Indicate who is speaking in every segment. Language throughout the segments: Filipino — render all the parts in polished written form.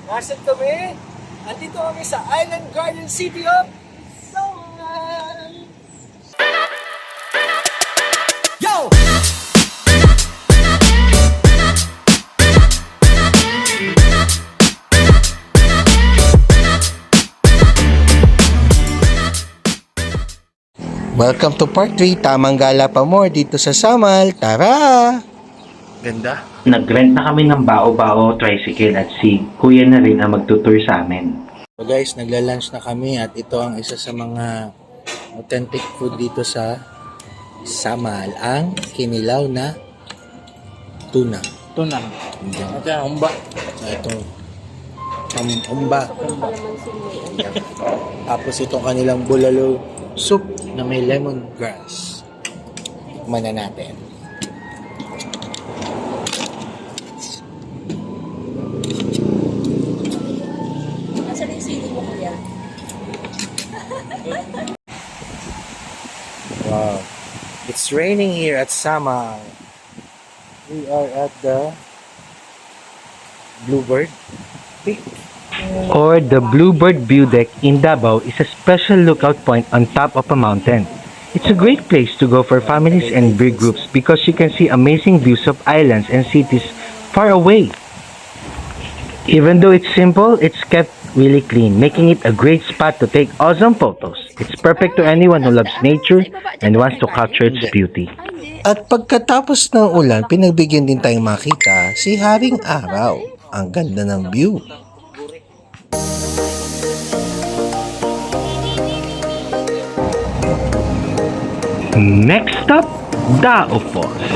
Speaker 1: Nasaan kami? Andito kami sa Island Garden City of Samal! Yo! Welcome to part 3. Tamang gala pa more dito sa Samal. Tara! Ganda.
Speaker 2: Nag-rent na kami ng bao-bao tricycle at si kuya na rin ang magtutour sa amin.
Speaker 1: So guys, nagla-lunch na kami at ito ang isa sa mga authentic food dito sa Samal. Ang kinilaw na tuna.
Speaker 3: Tuna.
Speaker 1: Yan.
Speaker 3: At yan, umba.
Speaker 1: So itong umba. Tapos itong kanilang bulalo soup na may lemongrass. Tikman na natin.
Speaker 4: Nasaan yung sili mo, kuya?
Speaker 1: Wow. It's raining here at Samal. We are at the Bluebird Peak.
Speaker 2: Or the Bluebird View Deck in Davao is a special lookout point on top of a mountain. It's a great place to go for families and big groups because you can see amazing views of islands and cities far away. Even though it's simple, it's kept really clean, making it a great spot to take awesome photos. It's perfect to anyone who loves nature and wants to capture its beauty.
Speaker 1: At pagkatapos ng ulan, pinagbigyan din tayong makita si Haring Araw. Ang ganda ng view.
Speaker 2: Next stop, Dao Falls.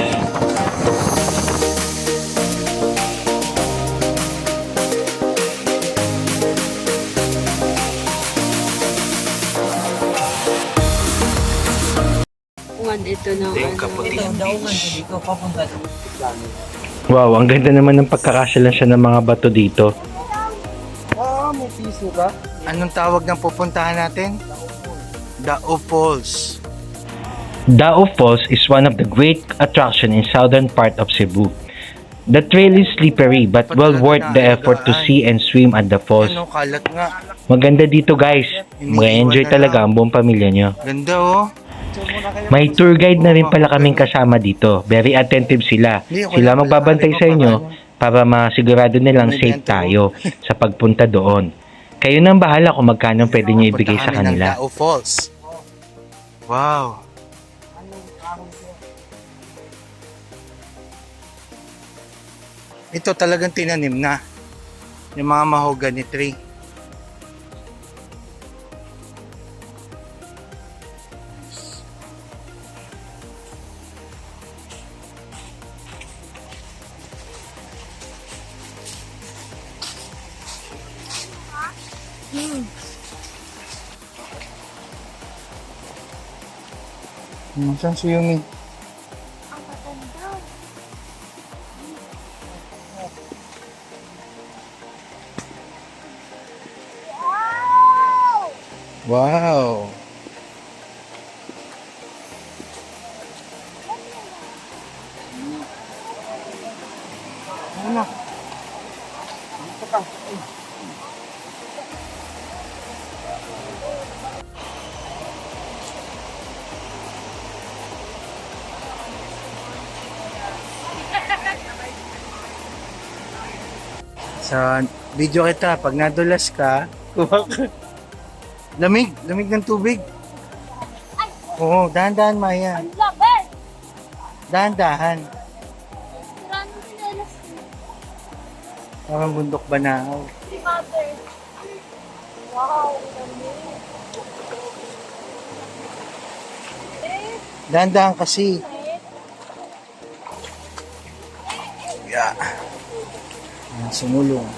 Speaker 4: Ito ng
Speaker 2: Wow, ang ganda naman ng pagkakasyalan siya ng mga bato dito.
Speaker 1: May piso ka? Anong tawag ng pupuntahan natin? Dao Falls.
Speaker 2: Dao Falls is one of the great attractions in southern part of Cebu. The trail is slippery but well worth the effort to see and swim at the falls.
Speaker 1: Ano, kalat nga.
Speaker 2: Maganda dito guys. Mag-enjoy talaga ang buong pamilya nyo.
Speaker 1: Ganda oh.
Speaker 2: May tour guide na rin pala kaming kasama dito. Very attentive sila. Sila magbabantay sa inyo para masigurado nilang safe tayo sa pagpunta doon. Kayo nang bahala kung magkano pwede nyo ibigay sa kanila.
Speaker 1: Dao Falls. Wow. Ito talagang tinanim na. Yung mga mahogany tree. Saan si Yumi? Wow! Ano? Dito ka. Sa video kita, pag nadulas ka, lamig ng tubig. Oo, dahan-dahan Maya. Dahan-dahan. Parang bundok Banao.
Speaker 4: Wow!
Speaker 1: Dahan-dahan kasi. Yeah. Sumulong.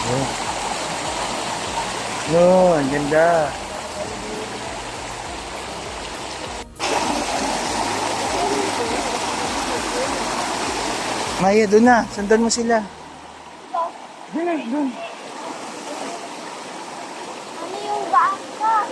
Speaker 1: Oh. No, ang ganda. Maya, doon na. Sundan mo sila. Doon na, doon.
Speaker 4: Ano yung baka?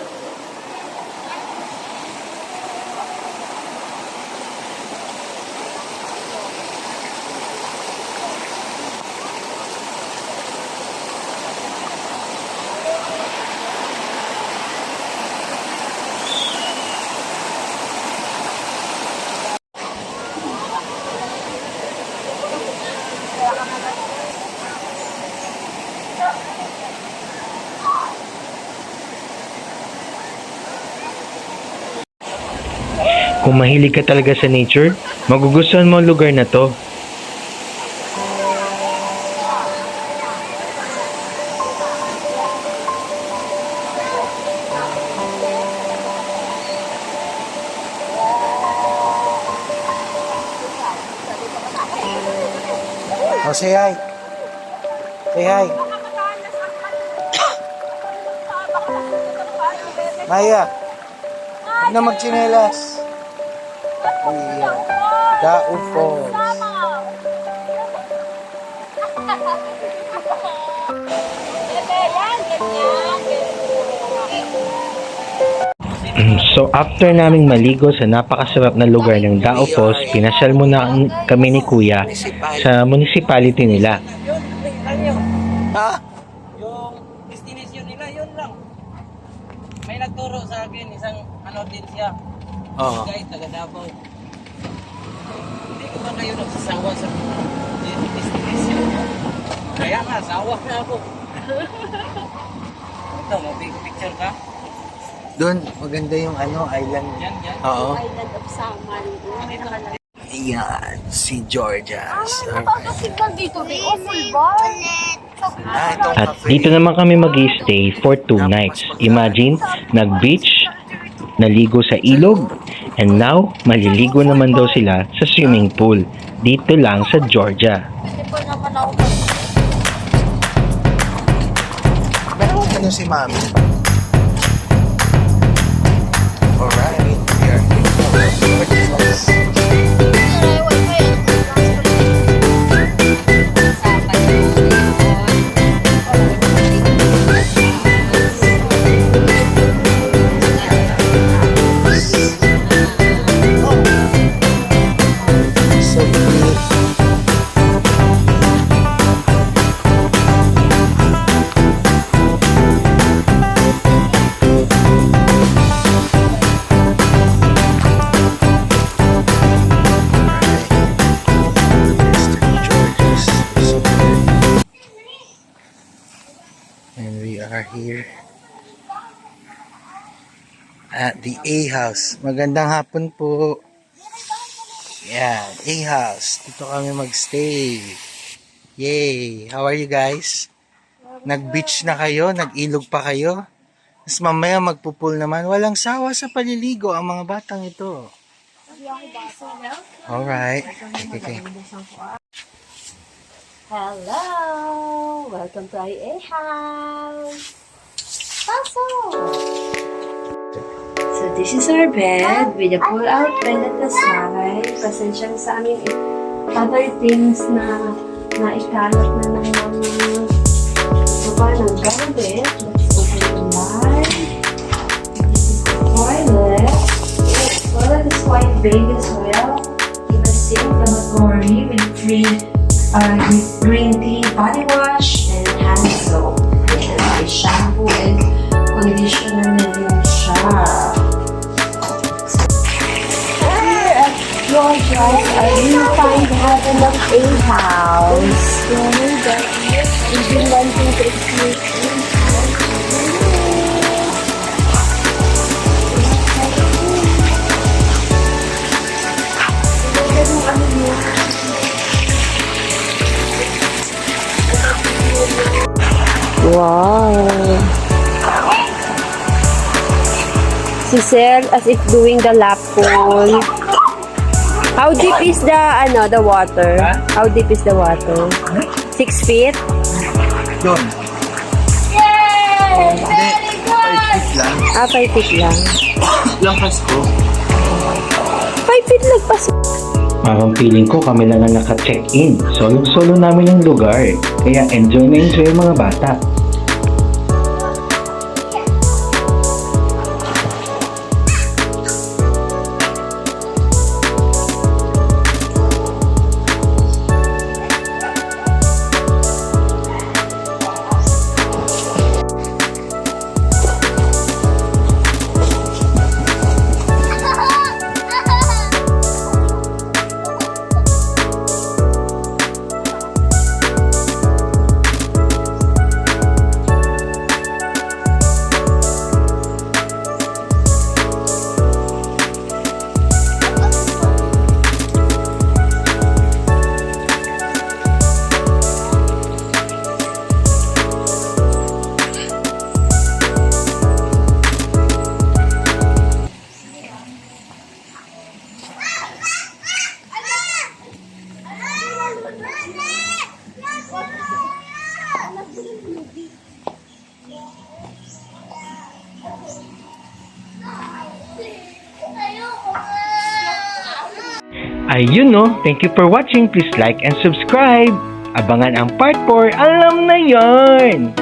Speaker 2: Kung mahilig ka talaga sa nature, magugustuhan mo ang lugar na to.
Speaker 1: Oh, say hi. Say hi. Maya, huwag na magtsinelas. Ayan. Dao Falls.
Speaker 2: So after naming maligo sa napakasarap na lugar ng Dao Falls, pinasyal muna kami ni Kuya sa municipality nila.
Speaker 1: Ha?
Speaker 3: Yung destination nila, yun lang. May nagturo sa akin, isang ano din siya.
Speaker 1: Oo.
Speaker 3: Guide, taga Davao. Hindi ko ba kayo nagsasawa sa destination? Kaya nga, sawa na ako. Ito, mag-picture ka?
Speaker 1: Doon, maganda yung ano, island.
Speaker 3: Yan.
Speaker 1: Oo.
Speaker 4: Island of Samal.
Speaker 1: Ayan, si Georgia's.
Speaker 4: Signal dito, may awful ba?
Speaker 1: Itong
Speaker 2: At
Speaker 1: cafe.
Speaker 2: dito naman kami mag-stay for 2 nights. Imagine, nag-beach, naligo sa ilog, and now, maliligo naman daw sila sa swimming pool. Dito lang sa Georgia.
Speaker 4: Hindi pa naman ako.
Speaker 1: Pero ano si Mami? Alright, we are here. So cute. And we are here at the A House. Magandang hapon po. Yan, A House. Dito kami magstay. Yay! How are you guys? Nag-beach na kayo? Nag-ilog pa kayo? Tapos mamaya magpupul naman. Walang sawa sa paliligo ang mga batang ito. Alright. Okay.
Speaker 4: Hello! Welcome to IA House! Pasok! So this is our bed with a pull-out bed at the side. Pasensya na sa aming other things na naikalat na ng mga baba ng gamit. Let's open the light. This is the toilet. The toilet is quite big as well. With a sink lavatory with green tea body wash and hand soap. And may shampoo and conditioner na din siya. Here at Georgia's, I really find heaven of a house. We've been wanting to experience wow. Si Sir as if doing the lap pool. How deep is the water? How deep is the water? 6 feet?
Speaker 1: Doon.
Speaker 4: Yay!
Speaker 1: Hindi. 5 feet lang.
Speaker 4: 5 feet lang.
Speaker 1: Lakas ko.
Speaker 4: 5 feet lagpas.
Speaker 2: Parang feeling ko kami lang ang naka-check-in. Solo namin yung lugar. Kaya enjoy na enjoy yung mga bata. Ayun no, thank you for watching. Please like and subscribe. Abangan ang part 4, alam na yon!